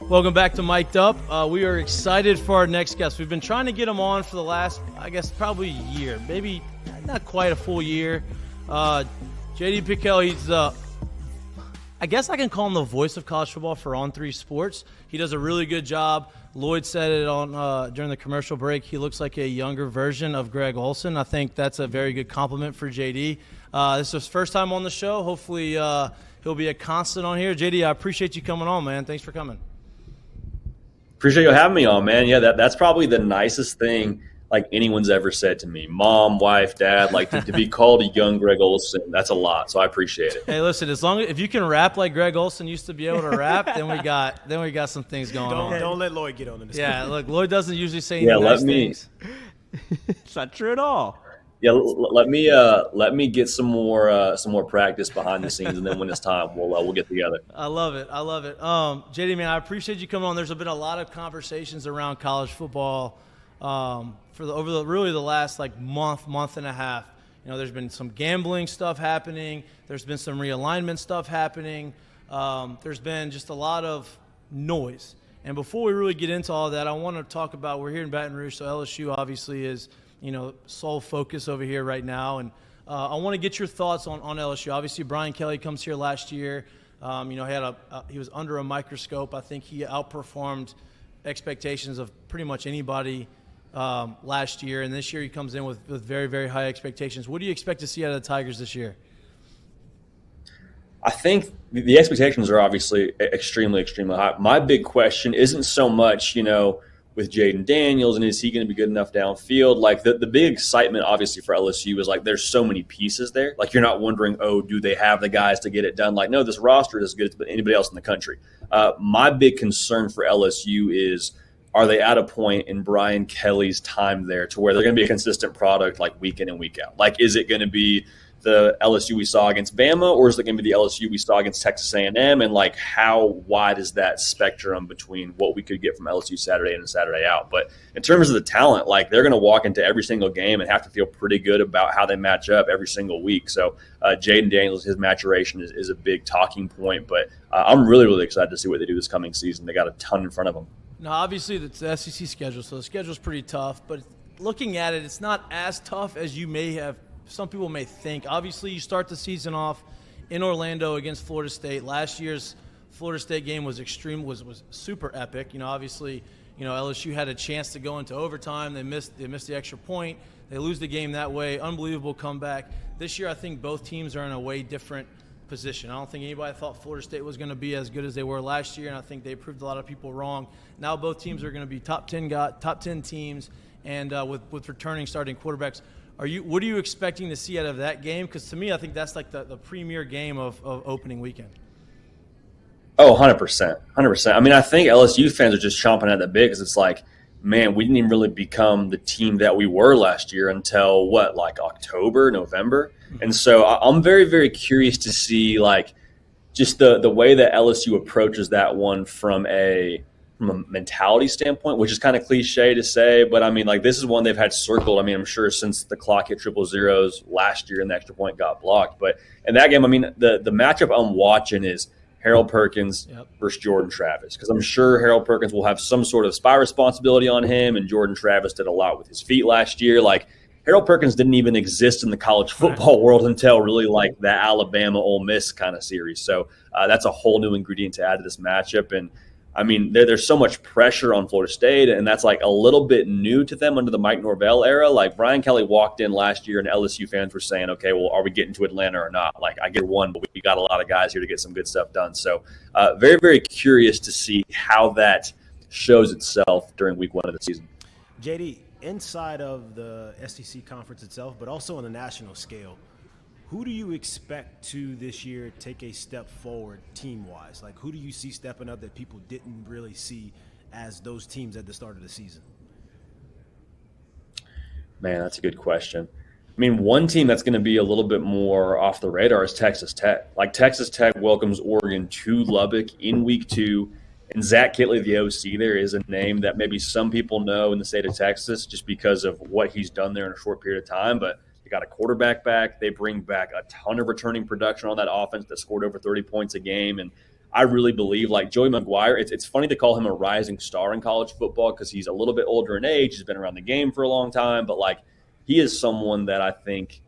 Welcome back to Mik'd Up. We are excited for our next guest. We've been trying to get him on for the last, I guess, probably a year. Maybe not quite a full year. JD Pickell, he's, I guess I can call him the voice of college football for On3's Sports. He does a really good job. Lloyd said it on during the commercial break. He looks like a younger version of Greg Olsen. I think that's a very good compliment for JD. This is his first time on the show. Hopefully he'll be a constant on here. JD, I appreciate you coming on, man. Thanks for coming. Appreciate you having me on, man. Yeah, that's probably the nicest thing like anyone's ever said to me. Mom, wife, dad, like to be called a young Greg Olsen, that's a lot. So I appreciate it. Hey, listen, if you can rap like Greg Olsen used to be able to rap, then we got some things going on. Don't let Lloyd get on in this. Yeah, look, Lloyd doesn't usually say any nice things. It's not true at all. Yeah, let me get some more practice behind the scenes, and then when it's time, we'll get together. I love it. JD, man, I appreciate you coming on. There's been a lot of conversations around college football over the last like month and a half. You know, there's been some gambling stuff happening. There's been some realignment stuff happening. There's been just a lot of noise. And before we really get into all that, I want to talk about, we're here in Baton Rouge, so LSU obviously is, sole focus over here right now. And I want to get your thoughts on LSU. Obviously, Brian Kelly comes here last year. He was under a microscope. I think he outperformed expectations of pretty much anybody last year. And this year he comes in with very, very high expectations. What do you expect to see out of the Tigers this year? I think the expectations are obviously extremely, extremely high. My big question isn't so much, with Jaden Daniels and is he going to be good enough downfield? Like the big excitement obviously for LSU is like there's so many pieces there. Like you're not wondering, do they have the guys to get it done? Like, no, this roster is as good as anybody else in the country. My big concern for LSU is, are they at a point in Brian Kelly's time there to where they're going to be a consistent product like week in and week out? Like, is it going to be the LSU we saw against Bama, or is it going to be the LSU we saw against Texas A&M? And like, how wide is that spectrum between what we could get from LSU Saturday in and Saturday out? But in terms of the talent, like they're going to walk into every single game and have to feel pretty good about how they match up every single week. So Jaden Daniels, his maturation is a big talking point. But I'm really, really excited to see what they do this coming season. They got a ton in front of them. Now, obviously, it's the SEC schedule, so the schedule's pretty tough. But looking at it, it's not as tough as some people may think. Obviously, you start the season off in Orlando against Florida State. Last year's Florida State game was was super epic. Obviously, LSU had a chance to go into overtime. They missed the extra point. They lose the game that way. Unbelievable comeback. This year, I think both teams are in a way different position. I don't think anybody thought Florida State was going to be as good as they were last year, and I think they proved a lot of people wrong. Now both teams are going to be top 10 teams, and with returning starting quarterbacks. What are you expecting to see out of that game? Because to me, I think that's like the premier game of opening weekend. Oh, 100%. 100%. I mean, I think LSU fans are just chomping at the bit because it's like, man, we didn't even really become the team that we were last year until October, November. And so I'm very, very curious to see like just the way that LSU approaches that one from a mentality standpoint, which is kind of cliche to say, but I mean, like this is one they've had circled. I mean, I'm sure since the clock hit 000 last year and the extra point got blocked. But in that game, I mean, the matchup I'm watching is Harold Perkins versus Jordan Travis, because I'm sure Harold Perkins will have some sort of spy responsibility on him, and Jordan Travis did a lot with his feet last year. Like Harold Perkins didn't even exist in the college football world until really like the Alabama Ole Miss kind of series. So that's a whole new ingredient to add to this matchup. And I mean, there's so much pressure on Florida State, and that's like a little bit new to them under the Mike Norvell era. Like Brian Kelly walked in last year, and LSU fans were saying, okay, well, are we getting to Atlanta or not? Like, I get one, but we got a lot of guys here to get some good stuff done. So very, very curious to see how that shows itself during week one of the season. JD, inside of the SEC conference itself, but also on the national scale, who do you expect to this year take a step forward team-wise? Like, who do you see stepping up that people didn't really see as those teams at the start of the season? Man, that's a good question. I mean, one team that's going to be a little bit more off the radar is Texas Tech. Like, Texas Tech welcomes Oregon to Lubbock in week 2. And Zach Kittley, the OC, there is a name that maybe some people know in the state of Texas just because of what he's done there in a short period of time. But they got a quarterback back. They bring back a ton of returning production on that offense that scored over 30 points a game. And I really believe, like Joey McGuire, it's funny to call him a rising star in college football because he's a little bit older in age. He's been around the game for a long time. But, like, he is someone that I think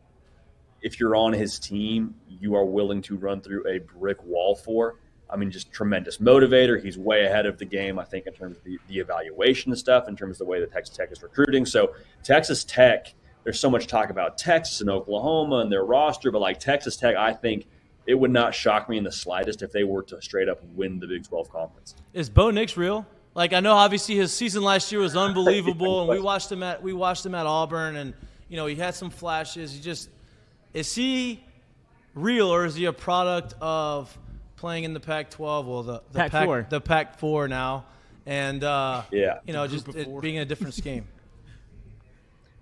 if you're on his team, you are willing to run through a brick wall for. I mean, just tremendous motivator. He's way ahead of the game, I think, in terms of the evaluation and stuff, in terms of the way that Texas Tech is recruiting. So Texas Tech, there's so much talk about Texas and Oklahoma and their roster, but like Texas Tech, I think it would not shock me in the slightest if they were to straight up win the Big 12 conference. Is Bo Nix real? Like, I know obviously his season last year was unbelievable, and we watched him at Auburn, and he had some flashes. Is he real, or is he a product of playing in the Pac-12? Well, the Pac-4. The Pac-4 now, and just it being a different scheme.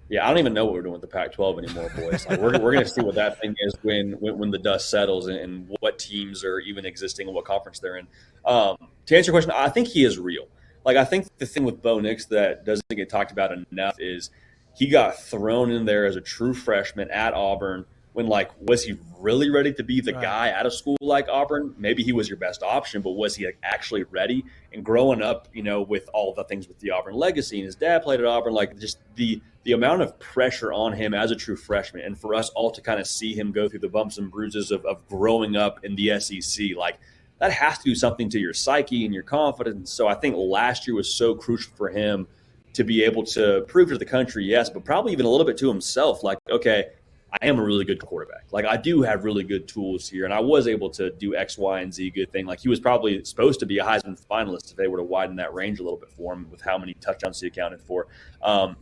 Yeah, I don't even know what we're doing with the Pac-12 anymore, boys. Like, we're going to see what that thing is when the dust settles and what teams are even existing and what conference they're in. To answer your question, I think he is real. Like, I think the thing with Bo Nix that doesn't get talked about enough is he got thrown in there as a true freshman at Auburn when, like, was he really ready to be the guy at a school like Auburn? Maybe he was your best option, but was he like, actually ready? And growing up, with all the things with the Auburn legacy, and his dad played at Auburn, like just the amount of pressure on him as a true freshman, and for us all to kind of see him go through the bumps and bruises of growing up in the SEC, like that has to do something to your psyche and your confidence. So I think last year was so crucial for him to be able to prove to the country, yes, but probably even a little bit to himself, like, okay, I am a really good quarterback. Like, I do have really good tools here, and I was able to do X, Y, and Z good thing. Like, he was probably supposed to be a Heisman finalist if they were to widen that range a little bit for him with how many touchdowns he accounted for.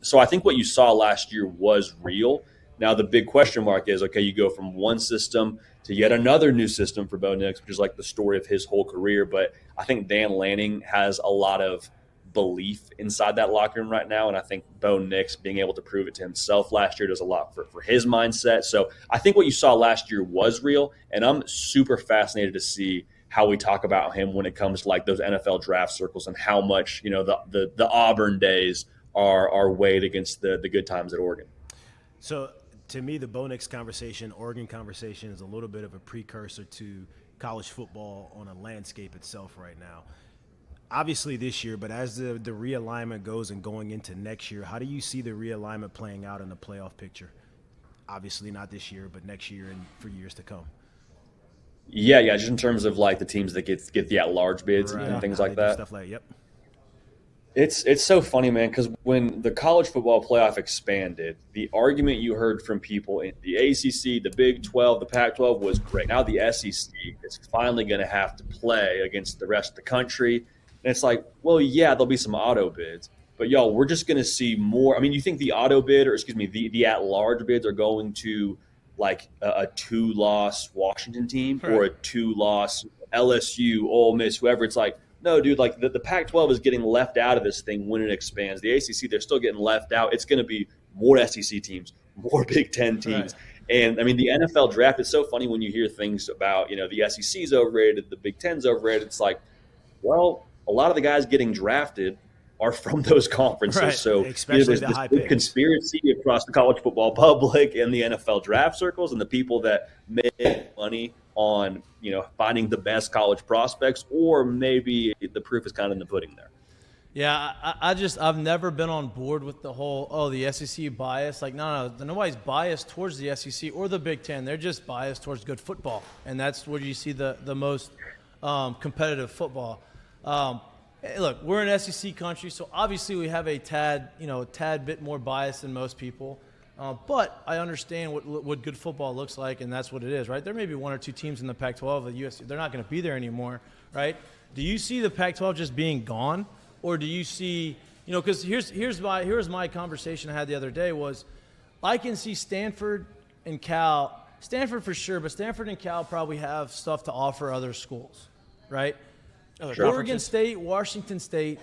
So I think what you saw last year was real. Now, the big question mark is, okay, you go from one system to yet another new system for Bo Nix, which is like the story of his whole career. But I think Dan Lanning has a lot of belief inside that locker room right now, and I think Bo Nix being able to prove it to himself last year does a lot for his mindset. So I think what you saw last year was real, and I'm super fascinated to see how we talk about him when it comes to like those NFL draft circles and how much the Auburn days are weighed against the good times at Oregon. So to me, the Bo Nix conversation, Oregon conversation, is a little bit of a precursor to college football on a landscape itself right now. Obviously this year, but as the realignment goes and going into next year, how do you see the realignment playing out in the playoff picture? Obviously not this year, but next year and for years to come. Yeah, just in terms of like the teams that get the at-large bids and things like that. Stuff like, yep. It's so funny, man, because when the college football playoff expanded, the argument you heard from people in the ACC, the Big 12, the Pac-12 was great. Now the SEC is finally going to have to play against the rest of the country. And it's like, well, yeah, there'll be some auto bids. But, y'all, we're just going to see more. I mean, you think the auto bid, or excuse me, the at-large bids are going to like a two-loss Washington team or a two-loss LSU, Ole Miss, whoever. It's like, no, dude, like the Pac-12 is getting left out of this thing when it expands. The ACC, they're still getting left out. It's going to be more SEC teams, more Big Ten teams. Right. And, I mean, the NFL draft is so funny when you hear things about, the SEC's overrated, the Big Ten's overrated. It's like, well, a lot of the guys getting drafted are from those conferences. Right. So especially there's this conspiracy across the college football public and the NFL draft circles and the people that make money on, finding the best college prospects, or maybe the proof is kind of in the pudding there. Yeah, I've never been on board with the whole, the SEC bias. Like, no, nobody's biased towards the SEC or the Big Ten. They're just biased towards good football. And that's where you see the most competitive football. Look, we're an SEC country, so obviously we have a tad bit more bias than most people. But I understand what good football looks like, and that's what it is, right? There may be one or two teams in the Pac-12, the USC, they're not going to be there anymore, right? Do you see the Pac-12 just being gone, or do you see, because here's my conversation I had the other day was, I can see Stanford and Cal, Stanford for sure, but Stanford and Cal probably have stuff to offer other schools, right? Sure. Oregon State, Washington State.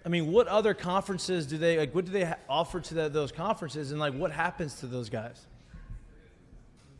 I mean, what other conferences do they what do they offer to those conferences, and what happens to those guys?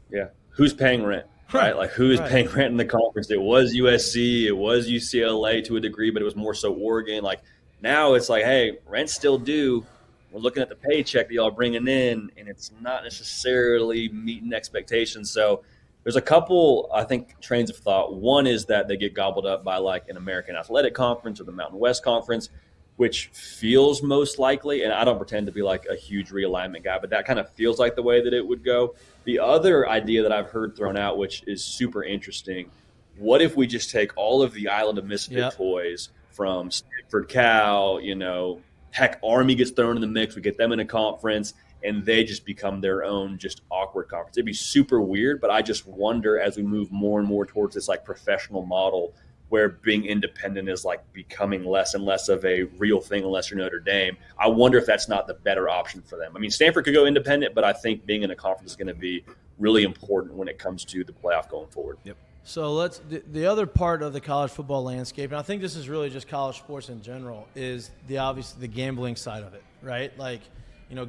Yeah, who's paying rent, right? Like who's paying rent in the conference? It was USC, it was UCLA to a degree, but it was more so Oregon. Like now, it's like, hey, rent's still due. We're looking at the paycheck that y'all are bringing in, and it's not necessarily meeting expectations. So There's a couple, I think, trains of thought. One is that they get gobbled up by like an American Athletic Conference or the Mountain West Conference, which feels most likely. And I don't pretend to be like a huge realignment guy, but that kind of feels like the way that it would go. The other idea that I've heard thrown out, which is super interesting, what if we just take all of the Island of Misfit toys from Stanford, Cal, heck, Army gets thrown in the mix. We get them in a conference, and they just become their own just awkward conference. It'd be super weird, but I just wonder as we move more and more towards this like professional model where being independent is like becoming less and less of a real thing unless you're Notre Dame. I wonder if that's not the better option for them. I mean, Stanford could go independent, but I think being in a conference is going to be really important when it comes to the playoff going forward. Yep. So the other part of the college football landscape, and I think this is really just college sports in general, is the gambling side of it, right? Like,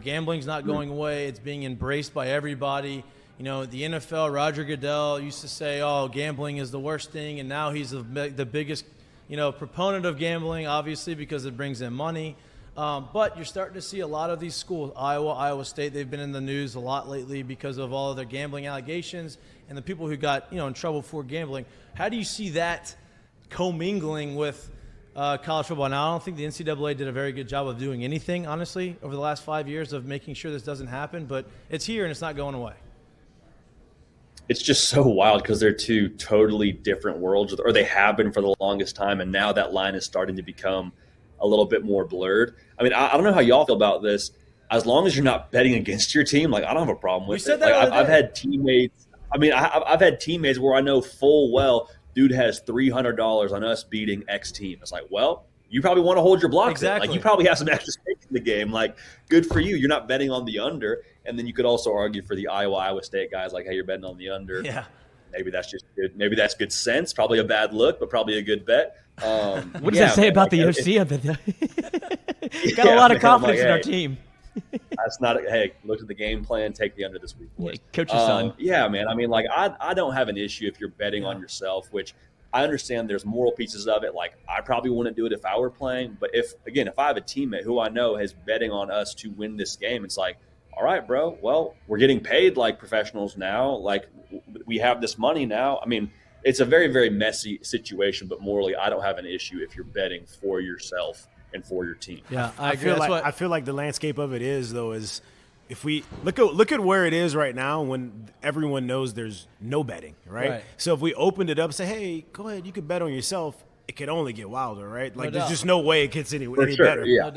gambling's not going away. It's being embraced by everybody. The NFL, Roger Goodell used to say, oh, gambling is the worst thing, and now he's the biggest, proponent of gambling, obviously, because it brings in money. But you're starting to see a lot of these schools, Iowa State, they've been in the news a lot lately because of all of their gambling allegations and the people who got, in trouble for gambling. How do you see that commingling with college football? Now, I don't think the NCAA did a very good job of doing anything, honestly, over the last 5 years of making sure this doesn't happen, but it's here and it's not going away. It's just so wild because they're two totally different worlds, or they have been for the longest time, and now that line is starting to become a little bit more blurred. I mean, I don't know how y'all feel about this. As long as you're not betting against your team, like I don't have a problem with it. Like, I've had teammates. I mean, I've had teammates where I know full well, dude has $300 on us beating X team. It's like, well, you probably want to hold your blocks. Exactly. Like you probably have some extra stakes in the game. Like, good for you. You're not betting on the under. And then you could also argue for the Iowa State guys, like, hey, you're betting on the under. Yeah. Maybe that's just good. Maybe that's good sense. Probably a bad look, but probably a good bet. What does that say about the OC? Got a lot of confidence in our team. That's not. Hey, look at the game plan. Take the under this week, boys. Yeah, coach your son. Yeah, man. I mean, like, I don't have an issue if you're betting on yourself, which I understand there's moral pieces of it. Like, I probably wouldn't do it if I were playing. But if I have a teammate who I know is betting on us to win this game, it's like, all right, bro, well, we're getting paid like professionals now. Like, we have this money now. I mean, it's a very, very messy situation, but morally, I don't have an issue if you're betting for yourself and for your team. Yeah, I agree. I feel like the landscape of it is, though, is if we look at where it is right now when everyone knows there's no betting, right? So if we opened it up and say, hey, go ahead, you can bet on yourself, it could only get wilder, right? Like, there's just no way it gets any better. Yeah.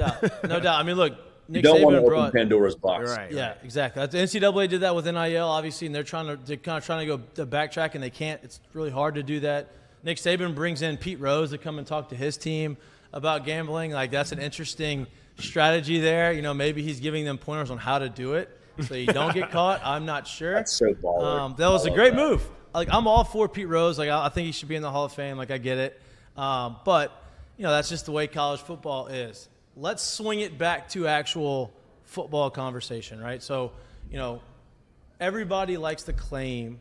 No doubt. I mean, look, Nick you don't want to Saban open Pandora's box. Right. Yeah, exactly. The NCAA did that with NIL, obviously, and they're kind of trying to go to backtrack, and they can't. It's really hard to do that. Nick Saban brings in Pete Rose to come and talk to his team about gambling. Like, that's an interesting strategy there. Maybe he's giving them pointers on how to do it so you don't get caught. I'm not sure. That's so baller. That was a great move. Like, I'm all for Pete Rose. Like, I think he should be in the Hall of Fame. Like, I get it. But that's just the way college football is. Let's swing it back to actual football conversation, right? So, everybody likes to claim,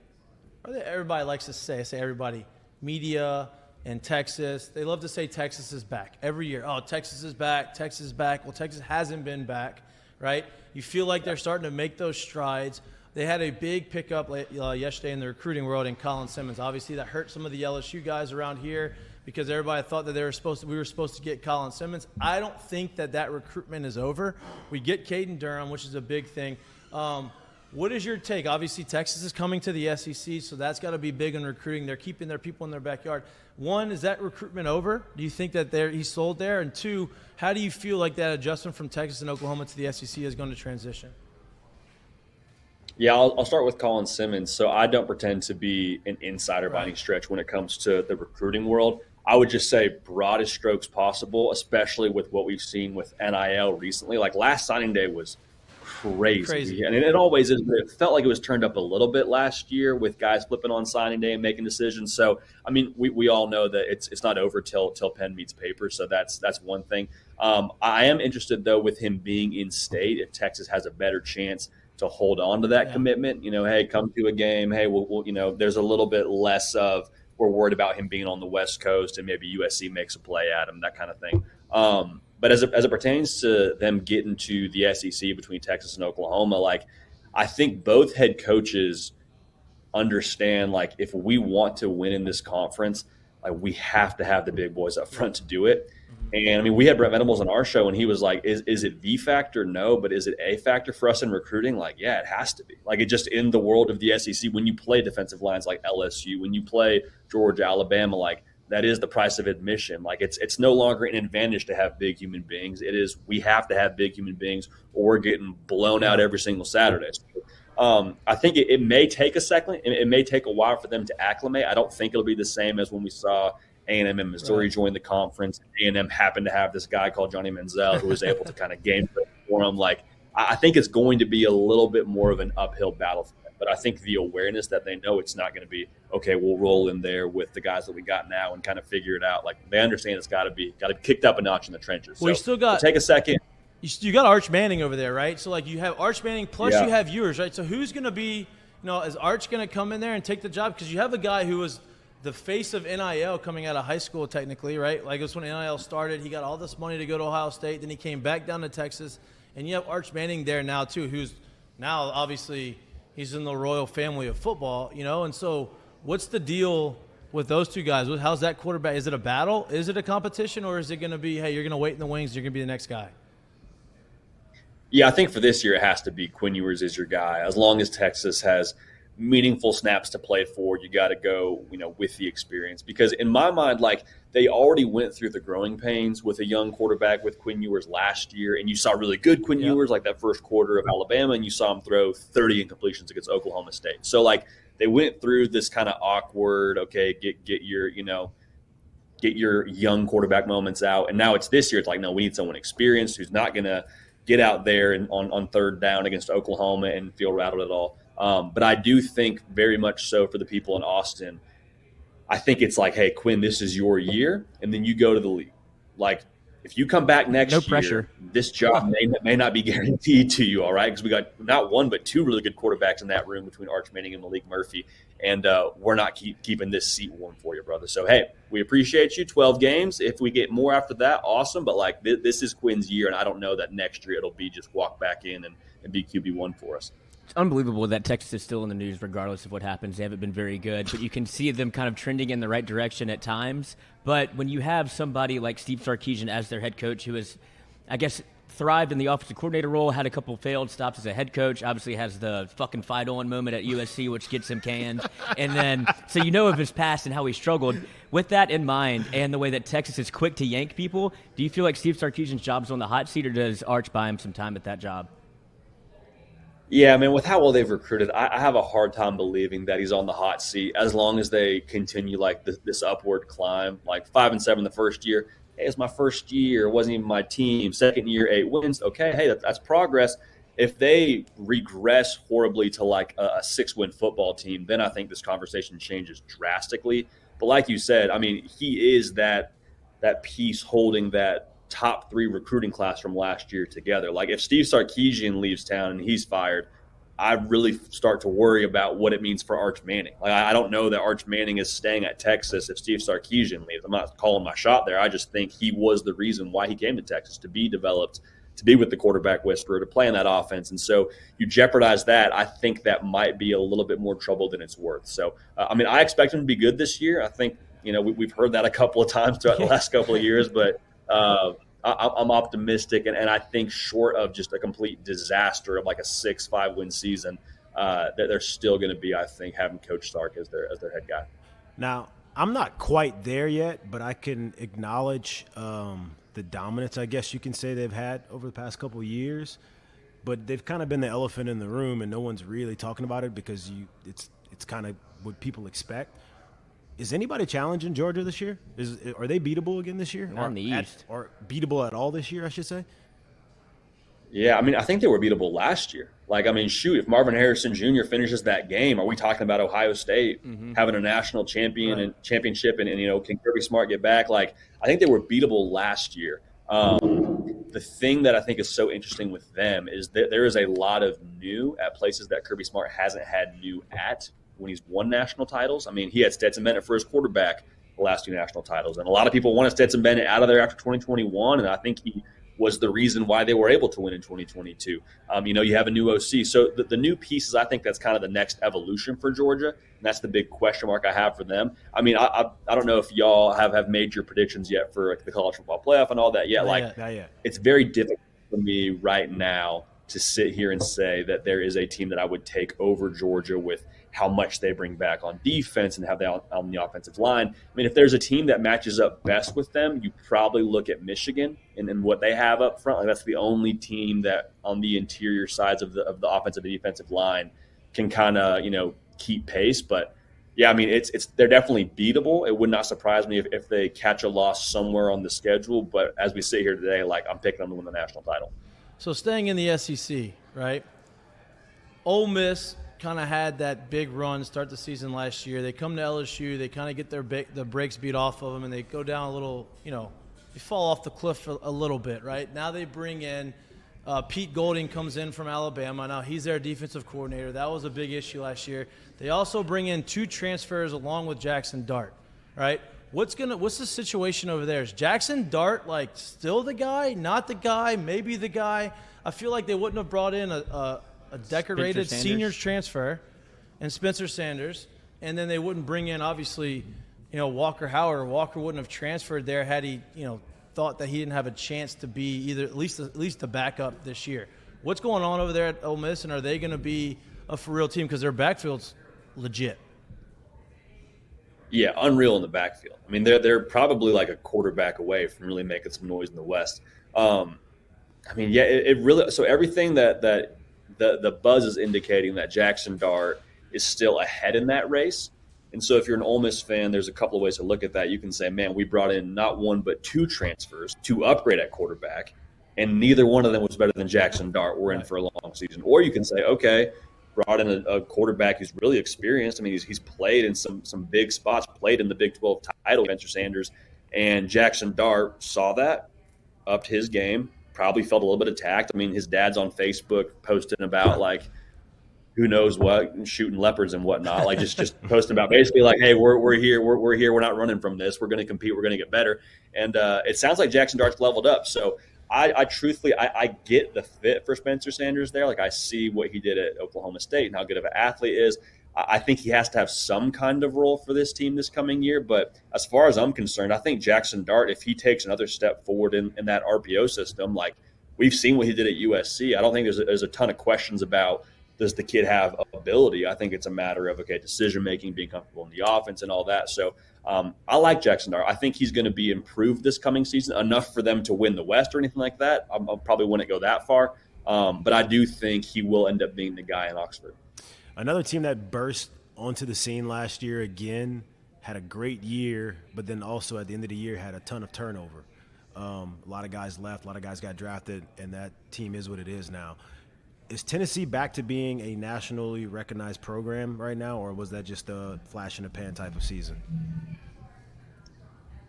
or everybody likes to say everybody, media and Texas, they love to say Texas is back every year. Oh, Texas is back, Texas is back. Well, Texas hasn't been back, right? You feel like they're starting to make those strides. They had a big pickup yesterday in the recruiting world in Colin Simmons. Obviously, that hurt some of the LSU guys around here because everybody thought that we were supposed to get Colin Simmons. I don't think that recruitment is over. We get Caden Durham, which is a big thing. What is your take? Obviously, Texas is coming to the SEC, so that's got to be big in recruiting. They're keeping their people in their backyard. One, is that recruitment over? Do you think that he's sold there? And two, how do you feel like that adjustment from Texas and Oklahoma to the SEC is going to transition? Yeah, I'll start with Colin Simmons. So I don't pretend to be an insider by any stretch when it comes to the recruiting world. I would just say broadest strokes possible, especially with what we've seen with NIL recently. Like, last signing day was crazy. And it always is, but it felt like it was turned up a little bit last year with guys flipping on signing day and making decisions. So, I mean, we all know that it's not over till pen meets paper. So that's one thing. I am interested, though, with him being in state, if Texas has a better chance to hold on to that commitment. Hey, come to a game. Hey, we'll there's a little bit less of, we're worried about him being on the West Coast and maybe USC makes a play at him, that kind of thing. But as it pertains to them getting to the SEC between Texas and Oklahoma, like, I think both head coaches understand, like, if we want to win in this conference, like, we have to have the big boys up front to do it. And I mean, we had Brent Venables on our show, and he was like, is it the factor? No, but is it a factor for us in recruiting? Like, yeah, it has to be. Like, it just, in the world of the SEC, when you play defensive lines like LSU, when you play Georgia, Alabama, like, that is the price of admission. Like, it's no longer an advantage to have big human beings. It is, we have to have big human beings, or we're getting blown out every single Saturday. So, I think it may take a second. It may take a while for them to acclimate. I don't think it'll be the same as when we saw A&M and Missouri join the conference. A&M happened to have this guy called Johnny Manziel who was able to kind of game for them. Like, I think it's going to be a little bit more of an uphill battle for them. But I think the awareness that they know it's not going to be, okay, we'll roll in there with the guys that we got now and kind of figure it out. Like, they understand it's got to be kicked up a notch in the trenches. Well, so you still got take a second. You got Arch Manning over there, right? So, like, you have Arch Manning plus you have yours, right? So who's going to be, is Arch going to come in there and take the job? Because you have a guy who was the face of NIL coming out of high school, technically, right? Like, it was when NIL started. He got all this money to go to Ohio State. Then he came back down to Texas. And you have Arch Manning there now, too, who's now obviously he's in the royal family of football, And so what's the deal with those two guys? How's that quarterback? Is it a battle? Is it a competition? Or is it going to be, hey, you're going to wait in the wings, you're going to be the next guy? Yeah, I think for this year it has to be Quinn Ewers is your guy. As long as Texas has meaningful snaps to play for, you got to go, with the experience. Because in my mind, like, they already went through the growing pains with a young quarterback with Quinn Ewers last year, and you saw really good Quinn Ewers, like that first quarter of Alabama, and you saw him throw 30 incompletions against Oklahoma State. So, like, they went through this kind of awkward, okay, get your young quarterback moments out, and now it's this year. It's like, no, we need someone experienced who's not going to get out there and on third down against Oklahoma and feel rattled at all. But I do think very much so for the people in Austin, I think it's like, hey, Quinn, this is your year, and then you go to the league. Like, if you come back next year, this job may not be guaranteed to you, all right? Because we got not one but two really good quarterbacks in that room between Arch Manning and Malik Murphy, and we're not keeping this seat warm for you, brother. So, hey, we appreciate you. 12 games. If we get more after that, awesome. But, like, this is Quinn's year, and I don't know that next year it'll be just walk back in and be QB1 for us. It's unbelievable that Texas is still in the news regardless of what happens. They haven't been very good, but you can see them kind of trending in the right direction at times. But when you have somebody like Steve Sarkisian as their head coach, who has, I guess, thrived in the offensive coordinator role, had a couple failed stops as a head coach, obviously has the fucking fight on moment at USC, which gets him canned. And then, so of his past and how he struggled. With that in mind and the way that Texas is quick to yank people, do you feel like Steve Sarkisian's job's on the hot seat, or does Arch buy him some time at that job? Yeah, I mean, with how well they've recruited, I have a hard time believing that he's on the hot seat as long as they continue like this upward climb. Like 5-7 the first year. Hey, it's my first year. It wasn't even my team. Second year, 8 wins. Okay, hey, that's progress. If they regress horribly to like a 6-win football team, then I think this conversation changes drastically. But like you said, I mean, he is that piece holding that top 3 recruiting class from last year together. Like, if Steve Sarkisian leaves town and he's fired, I really start to worry about what it means for Arch Manning. Like, I don't know that Arch Manning is staying at Texas if Steve Sarkisian leaves. I'm not calling my shot there. I just think he was the reason why he came to Texas, to be developed, to be with the quarterback whisperer, to play in that offense. And so you jeopardize that. I think that might be a little bit more trouble than it's worth. So, I mean, I expect him to be good this year. I think, we've heard that a couple of times throughout the last couple of years, but I'm optimistic, and I think short of just a complete disaster of like a 6-5 win season, that they're still going to be, I think, having Coach Sark as their head guy. Now, I'm not quite there yet, but I can acknowledge the dominance, I guess you can say, they've had over the past couple of years. But they've kind of been the elephant in the room, and no one's really talking about it because it's kind of what people expect. Is anybody challenging Georgia this year? Are they beatable again this year? Not in the East. Or beatable at all this year, I should say? Yeah, I mean, I think they were beatable last year. Like, I mean, shoot, if Marvin Harrison Jr. finishes that game, are we talking about Ohio State having a national championship and can Kirby Smart get back? Like, I think they were beatable last year. The thing that I think is so interesting with them is that there is a lot of new at places that Kirby Smart hasn't had new at when he's won national titles. I mean, he had Stetson Bennett for his quarterback the last 2 national titles, and a lot of people wanted Stetson Bennett out of there after 2021, and I think he was the reason why they were able to win in 2022. You have a new OC. So the new pieces, I think that's kind of the next evolution for Georgia, and that's the big question mark I have for them. I mean, I don't know if y'all have made your predictions yet for the college football playoff and all that yet. Not yet. It's very difficult for me right now to sit here and say that there is a team that I would take over Georgia with how much they bring back on defense and how they on the offensive line. I mean, if there's a team that matches up best with them, you probably look at Michigan and what they have up front. Like, that's the only team that on the interior sides of the offensive and defensive line can kind of, keep pace. But yeah, I mean, they're definitely beatable. It would not surprise me if they catch a loss somewhere on the schedule. But as we sit here today, I'm picking them to win the national title. So staying in the SEC, right? Ole Miss kind of had that big run start the season last year. They come to LSU, they kind of get the brakes beat off of them, and they go down a little, they fall off the cliff a little bit, right? Now they bring in Pete Golding comes in from Alabama. Now he's their defensive coordinator. That was a big issue last year. They also bring in 2 transfers along with Jackson Dart, right? What's the situation over there? Is Jackson Dart still the guy, not the guy, maybe the guy? I feel like they wouldn't have brought in a decorated seniors transfer and Spencer Sanders, and then they wouldn't bring in, obviously, Walker Howard. Walker wouldn't have transferred there had he, thought that he didn't have a chance to be either at least the backup this year. What's going on over there at Ole Miss, and are they going to be a for real team because their backfield's legit? Yeah, unreal in the backfield. I mean, they're probably a quarterback away from really making some noise in the West. It really – so everything that the buzz is indicating that Jackson Dart is still ahead in that race. And so if you're an Ole Miss fan, there's a couple of ways to look at that. You can say, man, we brought in not 1 but 2 transfers to upgrade at quarterback, and neither one of them was better than Jackson Dart. We're in for a long season. Or you can say, okay, brought in a quarterback who's really experienced. I mean, he's played in some big spots, played in the Big 12 title, Spencer Sanders, and Jackson Dart saw that, upped his game, probably felt a little bit attacked. I mean, his dad's on Facebook posting about who knows what, shooting leopards and whatnot. Just posting about basically hey, we're here, we're not running from this. We're going to compete. We're going to get better. And it sounds like Jackson Dart's leveled up. So I truthfully get the fit for Spencer Sanders there. I see what he did at Oklahoma State and how good of an athlete he is. I think he has to have some kind of role for this team this coming year. But as far as I'm concerned, I think Jackson Dart, if he takes another step forward in that RPO system, we've seen what he did at USC, I don't think there's a ton of questions about does the kid have ability. I think it's a matter of, decision-making, being comfortable in the offense and all that. So I like Jackson Dart. I think he's going to be improved this coming season, enough for them to win the West or anything like that. I probably wouldn't go that far. But I do think he will end up being the guy in Oxford. Another team that burst onto the scene last year again, had a great year, but then also at the end of the year had a ton of turnover. A lot of guys left, a lot of guys got drafted, and that team is what it is now. Is Tennessee back to being a nationally recognized program right now, or was that just a flash in the pan type of season?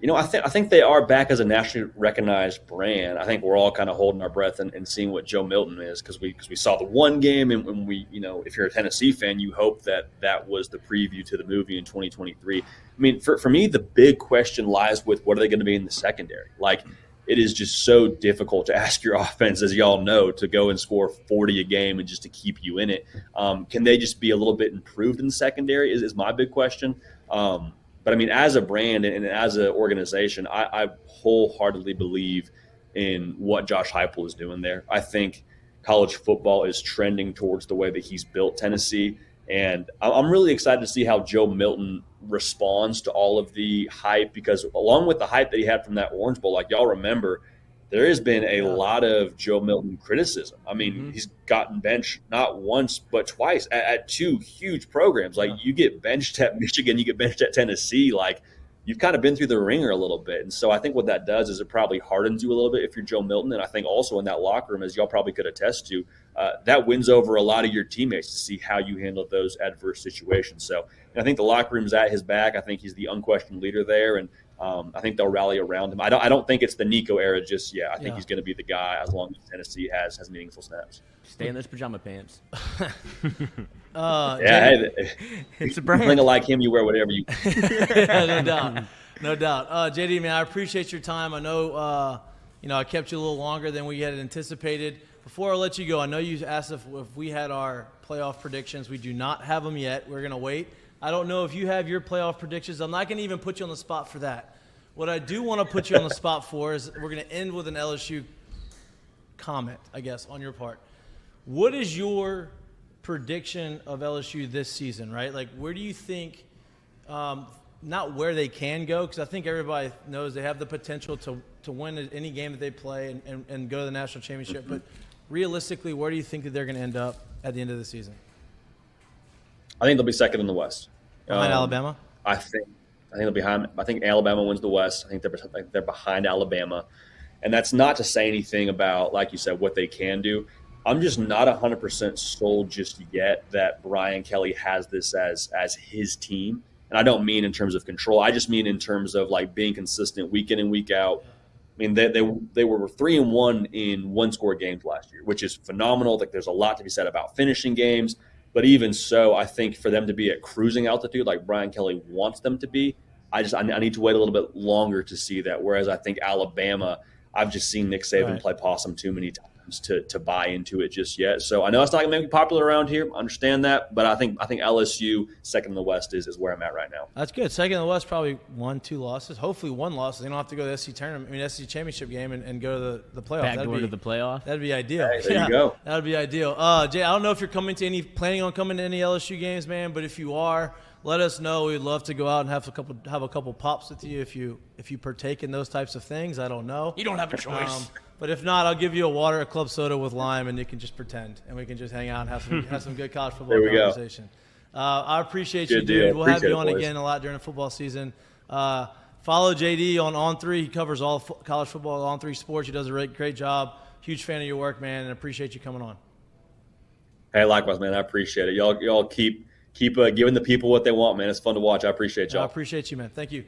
I think they are back as a nationally recognized brand. I think we're all kind of holding our breath and seeing what Joe Milton is because we saw the one game, and when we, if you're a Tennessee fan, you hope that was the preview to the movie in 2023. I mean, for me, the big question lies with what are they going to be in the secondary? It is just so difficult to ask your offense, as y'all know, to go and score 40 a game and just to keep you in it. Can they just be a little bit improved in the secondary is my big question. But, I mean, as a brand and as an organization, I wholeheartedly believe in what Josh Heupel is doing there. I think college football is trending towards the way that he's built Tennessee. And I'm really excited to see how Joe Milton responds to all of the hype, because along with the hype that he had from that Orange Bowl, y'all remember, there has been a lot of Joe Milton criticism. I mean, he's gotten benched not once but twice at 2 huge programs. You get benched at Michigan, you get benched at Tennessee. You've kind of been through the ringer a little bit. And so I think what that does is it probably hardens you a little bit if you're Joe Milton. And I think also in that locker room, as y'all probably could attest to, that wins over a lot of your teammates to see how you handle those adverse situations. So I think the locker room's at his back. I think he's the unquestioned leader there. And I think they'll rally around him. I don't think it's the Nico era just yet. I think he's going to be the guy as long as Tennessee has meaningful snaps. Stay in those pajama pants. It's a brand. Like him, you wear whatever you. No doubt. JD, man, I appreciate your time. I know I kept you a little longer than we had anticipated. Before I let you go, I know you asked if we had our playoff predictions. We do not have them yet. We're going to wait. I don't know if you have your playoff predictions. I'm not going to even put you on the spot for that. What I do want to put you on the spot for is we're going to end with an LSU comment, I guess, on your part. What is your prediction of LSU this season, right? Like, where do you think not where they can go, because I think everybody knows they have the potential to win any game that they play and go to the national championship. But realistically, where do you think that they're going to end up at the end of the season? I think they'll be second in the West. Behind Alabama? I think they'll be behind. I think Alabama wins the West. I think they're behind Alabama. And that's not to say anything about, like you said, what they can do. I'm just not 100% sold just yet that Brian Kelly has this as his team. And I don't mean in terms of control. I just mean in terms of like being consistent week in and week out. I mean, they were 3-1 in one-score games last year, which is phenomenal. Like, there's a lot to be said about finishing games. But even so, I think for them to be at cruising altitude like Brian Kelly wants them to be, I need to wait a little bit longer to see that. Whereas I think Alabama, I've just seen Nick Saban play possum too many times to buy into it just yet. So I know it's not going to be popular around here. I understand that. But I think LSU, second in the West, is where I'm at right now. That's good. Second in the West, probably 1-2 losses. Hopefully 1 loss. They don't have to go to the SEC tournament. SEC championship game and go to the playoff. Backdoor to the playoff. That'd be ideal. Hey, there you go. That would be ideal. Jay, I don't know if you're planning on coming to any LSU games, man. But if you are, let us know. We'd love to go out and have a couple pops with you if you partake in those types of things. I don't know. You don't have a choice. But if not, I'll give you a club soda with lime, and you can just pretend, and we can just hang out and have some good college football conversation. I appreciate you, dude. We'll have you on again a lot during the football season. Follow JD on On3. He covers all college football on 3 Sports. He does a great job. Huge fan of your work, man, and appreciate you coming on. Hey, likewise, man. I appreciate it. Y'all keep giving the people what they want, man. It's fun to watch. I appreciate y'all. I appreciate you, man. Thank you.